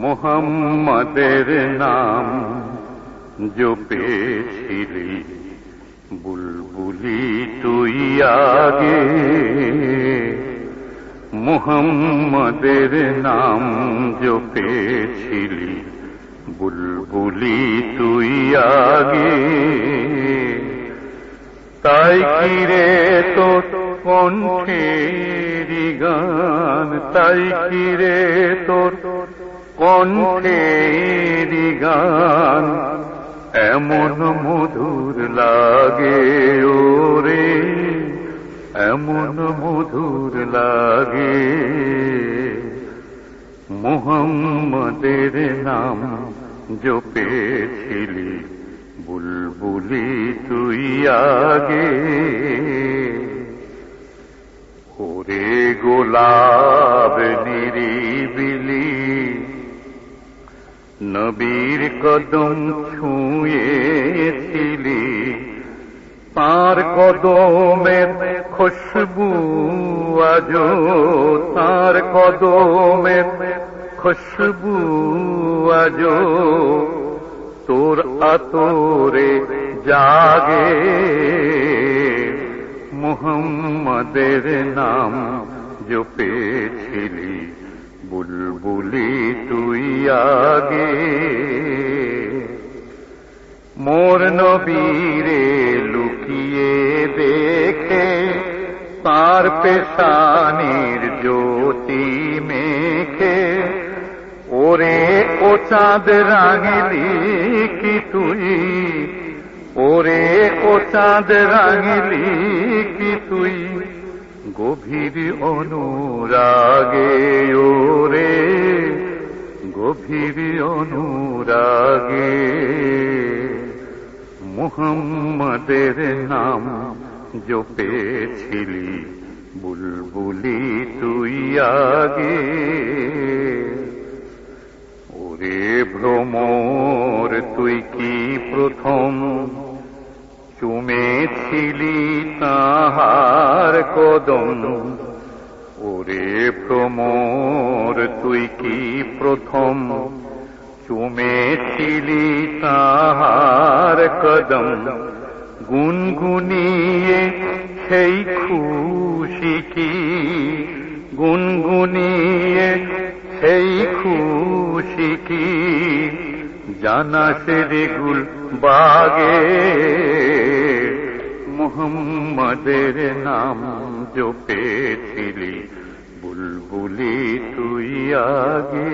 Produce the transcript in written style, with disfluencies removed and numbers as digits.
মুহাম্মাদের নাম জপেছিলি বুলবুলি তুই আগে, মুহাম্মাদের নাম জপেছিলি বুলবুলি তুই আগে। তাই কিরে তোর কণ্ঠেরি গান, তাই কিরে তোর কণ্ঠেরি গান এমন মধুর লাগে ওরে, এমন মধুর লাগে। মুহাম্মাদের নাম জপেছিলি বুলবুলি তুই আগে। ওরে গোলাপ নিরিবিলি নবীর কদম ছুঁয়েছিলি, তাঁর কদমের খুশবু আজো, তাঁর কদমের খুশবু আজো তোর আতরে জাগে। মুহাম্মাদের নাম জপেছিলি বুলবুলি তুই আগে। মোর নবীরে লুকিয়ে দেখে তার পেশানির জ্যোতি মেখে, ওরে ও চাঁদ রাঙিলি কি তুই, ওরে ও চাঁদ রাঙিলি কি তুই গভীর অনুরাগে, ওরে গভীর অনুরাগে। মুহাম্মাদের নাম জপেছিলি বুলবুলি তুই আগে। ওরে ভ্রমর তুই কি প্রথম চুমেছিলি তাহার কদম, ওরে ভ্রমর তুই কি প্রথম চুমেছিলি তাহার কদম। গুনগুনিয়ে সেই খুশি কি, গুনগুনিয়ে সেই খুশি কি জানাস রে গুল বাগে। মুহাম্মাদের নাম জপেছিলি বুলবুলি তুই আগে।